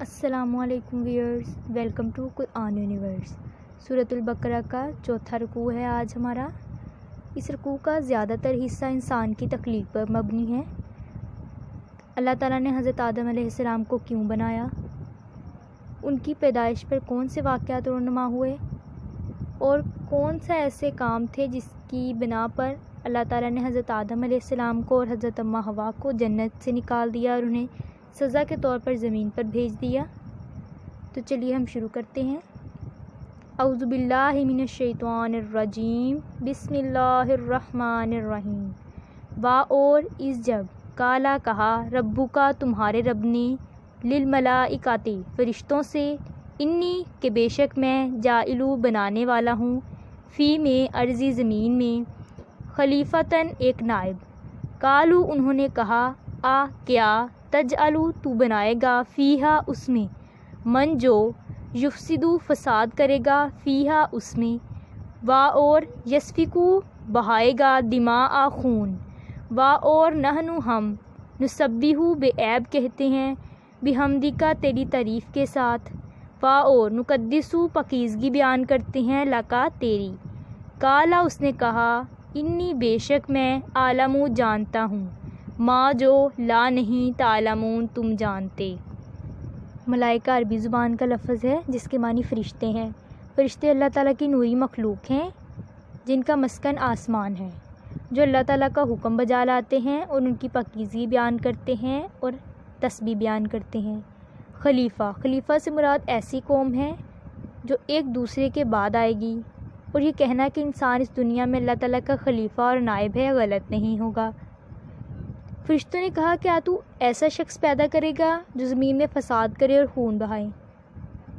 السلام علیکم viewers, welcome to Quran universe. سورۃ البقرہ کا چوتھا رکوع ہے آج ہمارا۔ اس رکوع کا زیادہ تر حصہ انسان کی تخلیق پر مبنی ہے۔ اللہ تعالیٰ نے حضرت آدم علیہ السلام کو کیوں بنایا، ان کی پیدائش پر کون سے واقعات رونما ہوئے اور کون سے ایسے کام تھے جس کی بنا پر اللہ تعالیٰ نے حضرت آدم علیہ السلام کو اور حضرت اماں حوا کو جنت سے نکال دیا اور انہیں سزا کے طور پر زمین پر بھیج دیا۔ تو چلیے ہم شروع کرتے ہیں۔ اعوذ باللہ من الشیطان الرجیم، بسم اللہ الرحمن الرحیم۔ اور اس جب کالا کہا ربو کا تمہارے رب نے للملائکۃ فرشتوں سے، انی کہ بے شک میں جاعلو بنانے والا ہوں، فی میں ارضی زمین میں، خلیفتاً ایک نائب۔ قالو انہوں نے کہا کیا تجعلو تو بنائے گا، فیہا اس میں، من جو یفسدو فساد کرے گا، فیہا اس میں، اور یسفکو بہائے گا، دماء خون، اور نحنو ہم، نسبحو بے عیب کہتے ہیں، بحمدکا تیری تعریف کے ساتھ، اور نقدسو پاکیزگی بیان کرتے ہیں، لکا تیری۔ کالا اس نے کہا انی بے شک میں، عالمو جانتا ہوں، ما جو لا نہیں تعلمون تم جانتے۔ ملائکہ عربی زبان کا لفظ ہے جس کے معنی فرشتے ہیں۔ فرشتے اللہ تعالیٰ کی نوری مخلوق ہیں جن کا مسکن آسمان ہے، جو اللہ تعالیٰ کا حکم بجا لاتے ہیں اور ان کی پاکیزگی بیان کرتے ہیں اور تسبیح بیان کرتے ہیں۔ خلیفہ سے مراد ایسی قوم ہے جو ایک دوسرے کے بعد آئے گی، اور یہ کہنا کہ انسان اس دنیا میں اللہ تعالیٰ کا خلیفہ اور نائب ہے غلط نہیں ہوگا۔ فرشتوں نے کہا کیا تو ایسا شخص پیدا کرے گا جو زمین میں فساد کرے اور خون بہائے۔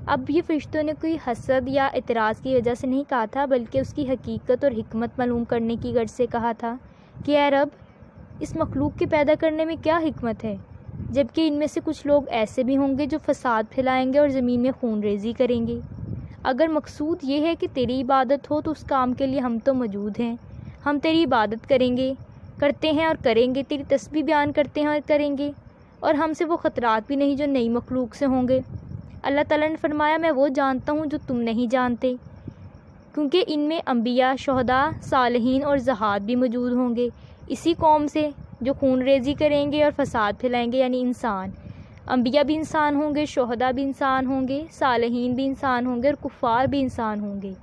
اب یہ فرشتوں نے کوئی حسد یا اعتراض کی وجہ سے نہیں کہا تھا، بلکہ اس کی حقیقت اور حکمت معلوم کرنے کی غرض سے کہا تھا کہ اے رب، اس مخلوق کے پیدا کرنے میں کیا حکمت ہے، جبکہ ان میں سے کچھ لوگ ایسے بھی ہوں گے جو فساد پھیلائیں گے اور زمین میں خون ریزی کریں گے۔ اگر مقصود یہ ہے کہ تیری عبادت ہو تو اس کام کے لیے ہم تو موجود ہیں، ہم تیری عبادت کرتے ہیں اور کریں گے، تیری تسبیح بیان کرتے ہیں اور کریں گے، اور ہم سے وہ خطرات بھی نہیں جو نئی مخلوق سے ہوں گے۔ اللہ تعالیٰ نے فرمایا میں وہ جانتا ہوں جو تم نہیں جانتے، کیونکہ ان میں انبیاء، شہداء، صالحین اور زہاد بھی موجود ہوں گے اسی قوم سے جو خون ریزی کریں گے اور فساد پھیلائیں گے، یعنی انسان۔ انبیاء بھی انسان ہوں گے، شہداء بھی انسان ہوں گے، صالحین بھی انسان ہوں گے اور کفار بھی انسان ہوں گے۔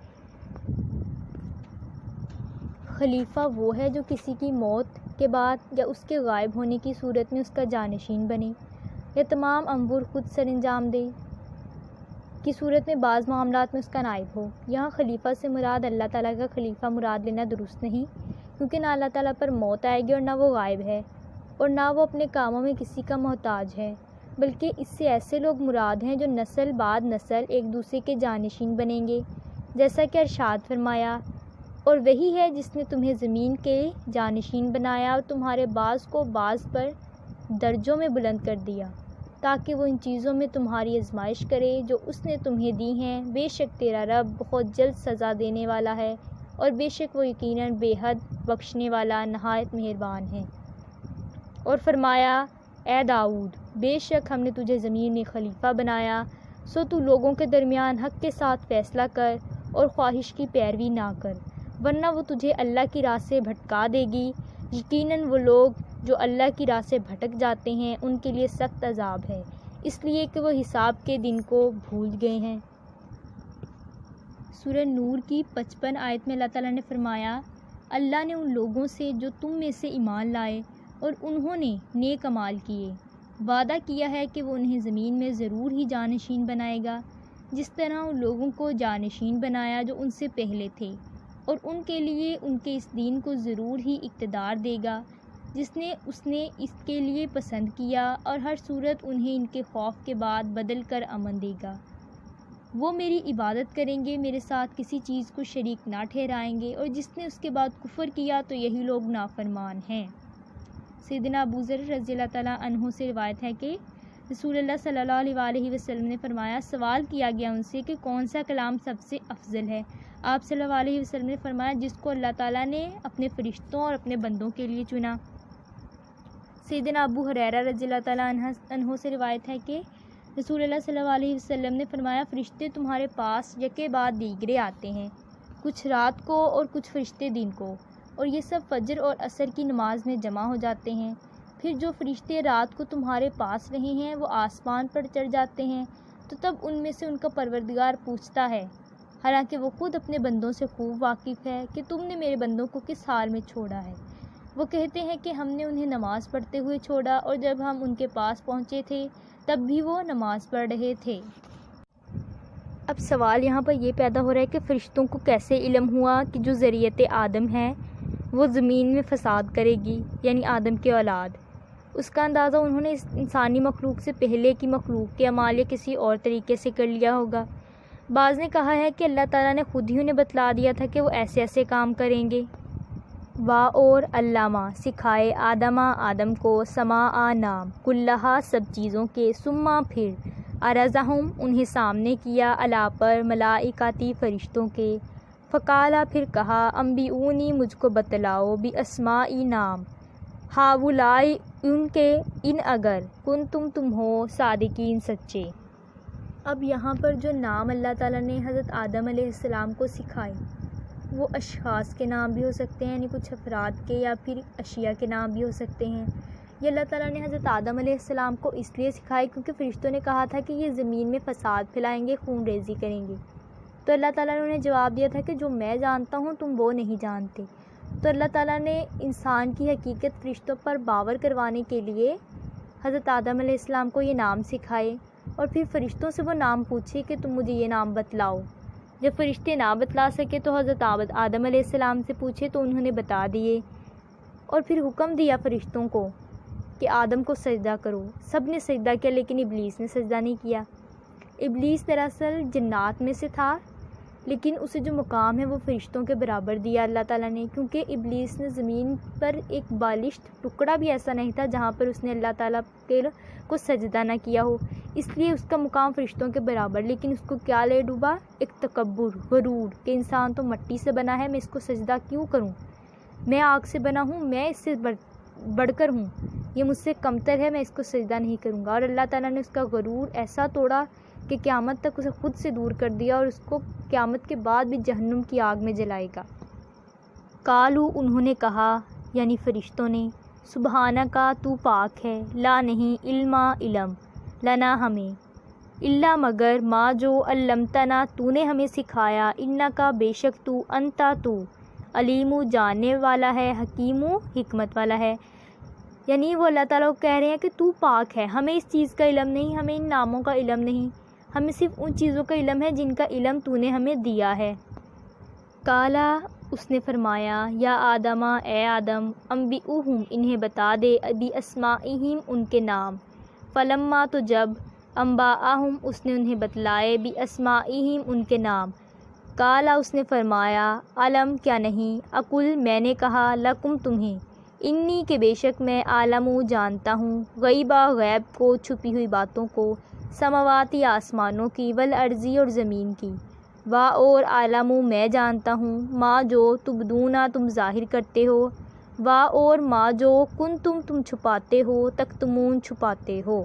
خلیفہ وہ ہے جو کسی کی موت کے بعد یا اس کے غائب ہونے کی صورت میں اس کا جانشین بنے، یا تمام امور خود سر انجام دے کی صورت میں بعض معاملات میں اس کا نائب ہو۔ یہاں خلیفہ سے مراد اللہ تعالیٰ کا خلیفہ مراد لینا درست نہیں، کیونکہ نہ اللہ تعالیٰ پر موت آئے گی اور نہ وہ غائب ہے، اور نہ وہ اپنے کاموں میں کسی کا محتاج ہے، بلکہ اس سے ایسے لوگ مراد ہیں جو نسل بعد نسل ایک دوسرے کے جانشین بنیں گے، جیسا کہ ارشاد فرمایا، اور وہی ہے جس نے تمہیں زمین کے جانشین بنایا اور تمہارے بعض کو بعض پر درجوں میں بلند کر دیا، تاکہ وہ ان چیزوں میں تمہاری آزمائش کرے جو اس نے تمہیں دی ہیں۔ بے شک تیرا رب بہت جلد سزا دینے والا ہے، اور بے شک وہ یقیناً بے حد بخشنے والا نہایت مہربان ہے۔ اور فرمایا اے داؤد، بے شک ہم نے تجھے زمین میں خلیفہ بنایا، سو تو لوگوں کے درمیان حق کے ساتھ فیصلہ کر اور خواہش کی پیروی نہ کر، ورنہ وہ تجھے اللہ کی راہ سے بھٹکا دے گی۔ یقیناً وہ لوگ جو اللہ کی راہ سے بھٹک جاتے ہیں ان کے لیے سخت عذاب ہے، اس لیے کہ وہ حساب کے دن کو بھول گئے ہیں۔ سورہ نور کی 55 آیت میں اللہ تعالیٰ نے فرمایا اللہ نے ان لوگوں سے جو تم میں سے ایمان لائے اور انہوں نے نیک اعمال کیے وعدہ کیا ہے کہ وہ انہیں زمین میں ضرور ہی جانشین بنائے گا، جس طرح ان لوگوں کو جانشین بنایا جو ان سے پہلے تھے، اور ان کے لیے ان کے اس دین کو ضرور ہی اقتدار دے گا جس نے اس نے اس کے لیے پسند کیا، اور ہر صورت انہیں ان کے خوف کے بعد بدل کر امن دے گا۔ وہ میری عبادت کریں گے، میرے ساتھ کسی چیز کو شریک نہ ٹھہرائیں گے، اور جس نے اس کے بعد کفر کیا تو یہی لوگ نافرمان ہیں۔ سیدنا ابو ذر رضی اللہ تعالیٰ عنہ سے روایت ہے کہ رسول اللہ صلی اللہ علیہ وسلم نے فرمایا، سوال کیا گیا ان سے کہ کون سا کلام سب سے افضل ہے۔ آپ صلی اللہ علیہ وسلم نے فرمایا جس کو اللہ تعالیٰ نے اپنے فرشتوں اور اپنے بندوں کے لیے چنا۔ سیدنا ابو ہریرہ رضی اللہ تعالیٰ عنہ سے روایت ہے کہ رسول اللہ صلی اللہ علیہ وسلم نے فرمایا فرشتے تمہارے پاس یکے بعد دیگرے آتے ہیں، کچھ رات کو اور کچھ فرشتے دن کو، اور یہ سب فجر اور عصر کی نماز میں جمع ہو جاتے ہیں۔ پھر جو فرشتے رات کو تمہارے پاس رہے ہیں وہ آسمان پر چڑھ جاتے ہیں، تو تب ان میں سے ان کا پروردگار پوچھتا ہے، حالانکہ وہ خود اپنے بندوں سے خوب واقف ہے، کہ تم نے میرے بندوں کو کس حال میں چھوڑا ہے؟ وہ کہتے ہیں کہ ہم نے انہیں نماز پڑھتے ہوئے چھوڑا، اور جب ہم ان کے پاس پہنچے تھے تب بھی وہ نماز پڑھ رہے تھے۔ اب سوال یہاں پر یہ پیدا ہو رہا ہے کہ فرشتوں کو کیسے علم ہوا کہ جو ذریت آدم ہے وہ زمین میں فساد کرے گی، یعنی آدم کی اولاد؟ اس کا اندازہ انہوں نے اس انسانی مخلوق سے پہلے کی مخلوق کے اعمال یا کسی اور طریقے سے کر لیا ہوگا۔ بعض نے کہا ہے کہ اللہ تعالیٰ نے خود ہی انہیں بتلا دیا تھا کہ وہ ایسے ایسے کام کریں گے۔ اور علامہ سکھائے آدم کو سماع نام کلہا سب چیزوں کے، ثم پھر عرضہم انہیں سامنے کیا علا پر ملائکاتی فرشتوں کے، فقالا پھر کہا انبئونی مجھ کو بتلاؤ باسماء نام ہاؤلائی ان کے، ان اگر تم ہو صادقین سچے۔ اب یہاں پر جو نام اللہ تعالیٰ نے حضرت آدم علیہ السلام کو سکھائے وہ اشخاص کے نام بھی ہو سکتے ہیں، یعنی کچھ افراد کے، یا پھر اشیاء کے نام بھی ہو سکتے ہیں۔ یہ اللہ تعالیٰ نے حضرت آدم علیہ السلام کو اس لیے سکھائے کیونکہ فرشتوں نے کہا تھا کہ یہ زمین میں فساد پھیلائیں گے، خون ریزی کریں گے۔ تو اللہ تعالیٰ نے انہیں جواب دیا تھا کہ جو میں جانتا ہوں تم وہ نہیں جانتے۔ تو اللہ تعالیٰ نے انسان کی حقیقت فرشتوں پر باور کروانے کے لیے حضرت آدم علیہ السلام کو یہ نام سکھائے، اور پھر فرشتوں سے وہ نام پوچھے کہ تم مجھے یہ نام بتلاؤ۔ جب فرشتے نہ بتلا سکے تو حضرت آدم علیہ السلام سے پوچھے تو انہوں نے بتا دیے، اور پھر حکم دیا فرشتوں کو کہ آدم کو سجدہ کرو۔ سب نے سجدہ کیا لیکن ابلیس نے سجدہ نہیں کیا۔ ابلیس دراصل جنات میں سے تھا، لیکن اسے جو مقام ہے وہ فرشتوں کے برابر دیا اللہ تعالیٰ نے، کیونکہ ابلیس نے زمین پر ایک بالشت ٹکڑا بھی ایسا نہیں تھا جہاں پر اس نے اللہ تعالیٰ کو سجدہ نہ کیا ہو، اس لیے اس کا مقام فرشتوں کے برابر۔ لیکن اس کو کیا لے ڈوبا؟ ایک تکبر، غرور، کہ انسان تو مٹی سے بنا ہے، میں اس کو سجدہ کیوں کروں؟ میں آگ سے بنا ہوں، میں اس سے بڑھ کر ہوں، یہ مجھ سے کمتر ہے، میں اس کو سجدہ نہیں کروں گا۔ اور اللہ تعالیٰ نے اس کا غرور ایسا توڑا کہ قیامت تک اسے خود سے دور کر دیا، اور اس کو قیامت کے بعد بھی جہنم کی آگ میں جلائے گا۔ قالو انہوں نے کہا، یعنی فرشتوں نے، سبحانکا تو پاک ہے، لا نہیں علم لنا ہمیں، الا مگر ما جو علمتنا تو نے ہمیں سکھایا، انکا بے شک تو، انتا تو، علیم جاننے والا ہے، حکیم حکمت والا ہے۔ یعنی وہ اللہ تعالیٰ کو کہہ رہے ہیں کہ تو پاک ہے، ہمیں اس چیز کا علم نہیں، ہمیں ان ناموں کا علم نہیں، ہمیں صرف ان چیزوں کا علم ہے جن کا علم تو نے ہمیں دیا ہے۔ کالا اس نے فرمایا، یا آدم اے آدم، انبئوہم انہیں بتا دے، باسمائہم ان کے نام، فلما تو جب، انباءہم اس نے انہیں بتلائے، باسمائہم ان کے نام، کالا اس نے فرمایا، علم کیا نہیں، اقل میں نے کہا، لکم تمہیں، انی کہ بے شک میں عالم جانتا ہوں، غیبہ غیب کو، چھپی ہوئی باتوں کو، سماواتی آسمانوں کی، والارضی اور زمین کی، اور عالم میں جانتا ہوں، ما جو تبدونا تم ظاہر کرتے ہو، اور ما جو تم چھپاتے ہو، تکتمون چھپاتے ہو۔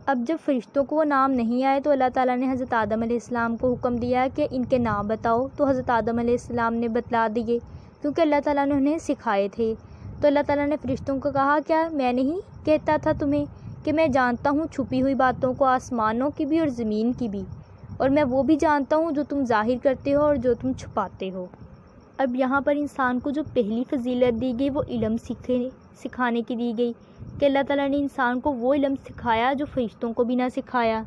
اب جب فرشتوں کو وہ نام نہیں آئے تو اللہ تعالیٰ نے حضرت آدم علیہ السلام کو حکم دیا کہ ان کے نام بتاؤ، تو حضرت آدم علیہ السلام نے بتلا دیے کیونکہ اللہ تعالیٰ نے انہیں سکھائے تھے۔ تو اللہ تعالیٰ نے فرشتوں کو کہا، کیا میں نہیں کہتا تھا تمہیں کہ میں جانتا ہوں چھپی ہوئی باتوں کو، آسمانوں کی بھی اور زمین کی بھی، اور میں وہ بھی جانتا ہوں جو تم ظاہر کرتے ہو اور جو تم چھپاتے ہو۔ اب یہاں پر انسان کو جو پہلی فضیلت دی گئی وہ علم سکھانے کی دی گئی، کہ اللہ تعالیٰ نے انسان کو وہ علم سکھایا جو فرشتوں کو بھی نہ سکھایا۔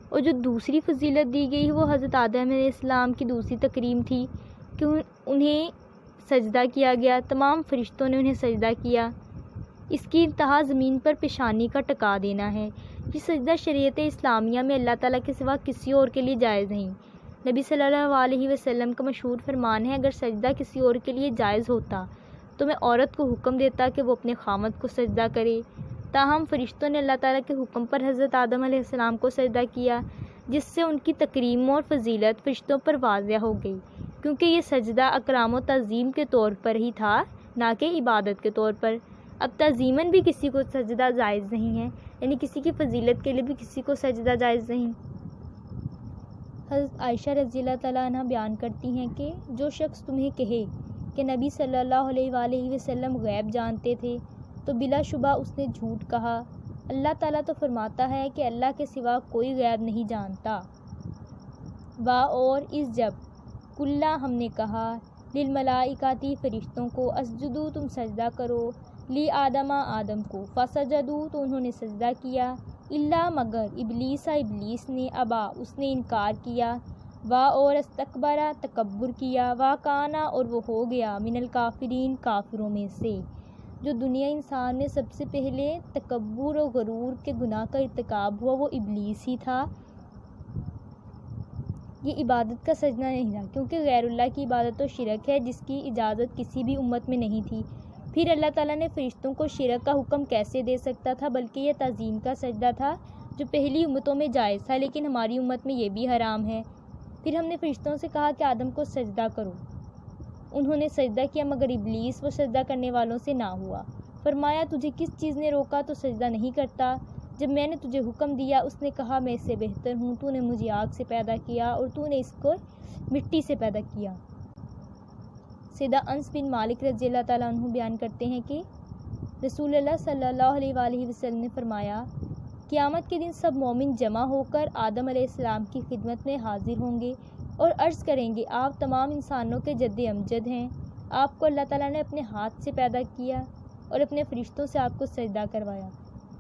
اور جو دوسری فضیلت دی گئی وہ حضرت آدم علیہ السلام کی دوسری تکریم تھی کہ انہیں سجدہ کیا گیا، تمام فرشتوں نے انہیں سجدہ کیا۔ اس کی انتہا زمین پر پیشانی کا ٹکا دینا ہے۔ یہ سجدہ شریعت اسلامیہ میں اللہ تعالیٰ کے سوا کسی اور کے لیے جائز نہیں۔ نبی صلی اللہ علیہ وسلم کا مشہور فرمان ہے، اگر سجدہ کسی اور کے لیے جائز ہوتا تو میں عورت کو حکم دیتا کہ وہ اپنے خامد کو سجدہ کرے۔ تاہم فرشتوں نے اللہ تعالیٰ کے حکم پر حضرت آدم علیہ السلام کو سجدہ کیا، جس سے ان کی تکریم اور فضیلت فرشتوں پر واضح ہو گئی، کیونکہ یہ سجدہ اکرام و تعظیم کے طور پر ہی تھا، نہ کہ عبادت کے طور پر۔ اب تعظیماً بھی کسی کو سجدہ جائز نہیں ہے، یعنی کسی کی فضیلت کے لیے بھی کسی کو سجدہ جائز نہیں۔ حضرت عائشہ رضی اللہ تعالیٰ عنہ بیان کرتی ہیں کہ جو شخص تمہیں کہے کہ نبی صلی اللہ علیہ وآلہ وسلم غیب جانتے تھے تو بلا شبہ اس نے جھوٹ کہا۔ اللہ تعالیٰ تو فرماتا ہے کہ اللہ کے سوا کوئی غیب نہیں جانتا۔ اور اس جب کلا ہم نے کہا للملائکاتی فرشتوں کو اسجدو تم سجدہ کرو، لی آدم کو فسجدو تو انہوں نے سجدہ کیا، الا مگر ابلیس نے ابا اس نے انکار کیا، اور استکبرا تکبر کیا، کانا اور وہ ہو گیا من الکافرین کافروں میں سے۔ جو دنیا انسان میں سب سے پہلے تکبر و غرور کے گناہ کا ارتکاب ہوا وہ ابلیس ہی تھا۔ یہ عبادت کا سجدہ نہیں تھا کیونکہ غیر اللہ کی عبادت تو شرک ہے جس کی اجازت کسی بھی امت میں نہیں تھی۔ پھر اللہ تعالیٰ نے فرشتوں کو شرک کا حکم کیسے دے سکتا تھا، بلکہ یہ تعظیم کا سجدہ تھا جو پہلی امتوں میں جائز تھا لیکن ہماری امت میں یہ بھی حرام ہے۔ پھر ہم نے فرشتوں سے کہا کہ آدم کو سجدہ کرو، انہوں نے سجدہ کیا مگر ابلیس وہ سجدہ کرنے والوں سے نہ ہوا۔ فرمایا تجھے کس چیز نے روکا تو سجدہ نہیں کرتا؟ جب میں نے تجھے حکم دیا اس نے کہا میں اس سے بہتر ہوں، تو نے مجھے آگ سے پیدا کیا اور تو نے اس کو مٹی سے پیدا کیا۔ سیدہ انس بن مالک رضی اللہ تعالیٰ عنہ بیان کرتے ہیں کہ رسول اللہ صلی اللہ علیہ وآلہ وسلم نے فرمایا قیامت کے دن سب مومن جمع ہو کر آدم علیہ السلام کی خدمت میں حاضر ہوں گے اور عرض کریں گے آپ تمام انسانوں کے جد امجد ہیں، آپ کو اللہ تعالیٰ نے اپنے ہاتھ سے پیدا کیا اور اپنے فرشتوں سے آپ کو سجدہ کروایا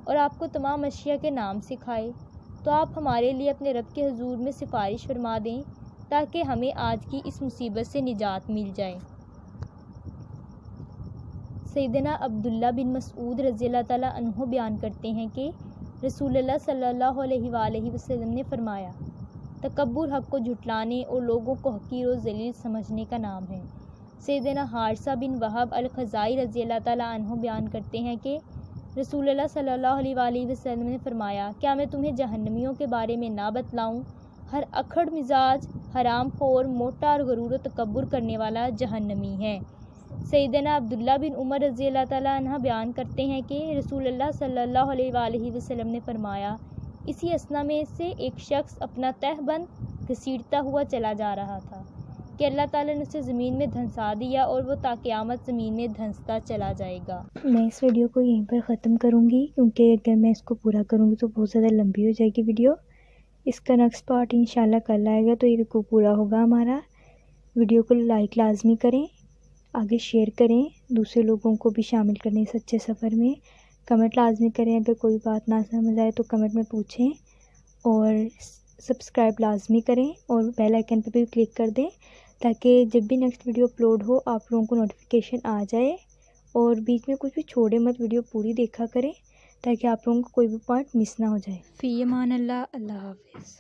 اور آپ کو تمام اشیاء کے نام سکھائے، تو آپ ہمارے لیے اپنے رب کے حضور میں سفارش فرما دیں تاکہ ہمیں آج کی اس مصیبت سے نجات مل جائے۔ سیدنا عبداللہ بن مسعود رضی اللہ تعالیٰ عنہ بیان کرتے ہیں کہ رسول اللہ صلی اللہ علیہ وآلہ وسلم نے فرمایا تکبر حق کو جھٹلانے اور لوگوں کو حقیر و ذلیل سمجھنے کا نام ہے۔ سیدنا حارثہ بن وہب الخزائی رضی اللہ تعالیٰ عنہ بیان کرتے ہیں کہ رسول اللہ صلی اللہ علیہ وآلہ وسلم نے فرمایا کیا میں تمہیں جہنمیوں کے بارے میں نہ بتلاؤں؟ ہر اکھڑ مزاج، حرام خور، موٹا اور غرور و تکبر کرنے والا جہنمی ہے۔ سیدنا عبداللہ بن عمر رضی اللہ تعالیٰ عنہ بیان کرتے ہیں کہ رسول اللہ صلی اللہ علیہ وآلہ وسلم نے فرمایا اسی اثنا میں سے ایک شخص اپنا تہ بند گھسیٹتا ہوا چلا جا رہا تھا کہ اللہ تعالیٰ نے اسے زمین میں دھنسا دیا اور وہ تا قیامت زمین میں دھنستا چلا جائے گا۔ میں اس ویڈیو کو یہیں پر ختم کروں گی کیونکہ اگر میں اس کو پورا کروں گی تو بہت زیادہ لمبی ہو جائے گی ویڈیو۔ اس کا نیکسٹ پارٹ انشاءاللہ کل آئے گا تو یہ کو پورا ہوگا ہمارا۔ ویڈیو کو لائک لازمی کریں، آگے شیئر کریں، دوسرے لوگوں کو بھی شامل کریں اس اچھے سفر میں۔ کمنٹ لازمی کریں، اگر کوئی بات نہ سمجھ آئے تو کمنٹ میں پوچھیں، اور سبسکرائب لازمی کریں اور بیل آئیکن پہ بھی کلک کر دیں تاکہ جب بھی نیکسٹ ویڈیو اپلوڈ ہو آپ لوگوں کو نوٹیفیکیشن آ جائے، اور بیچ میں کچھ بھی چھوڑے مت، ویڈیو پوری دیکھا کریں تاکہ آپ لوگوں کو کوئی بھی پوائنٹ مس نہ ہو جائے۔ فی امان اللہ، اللہ حافظ۔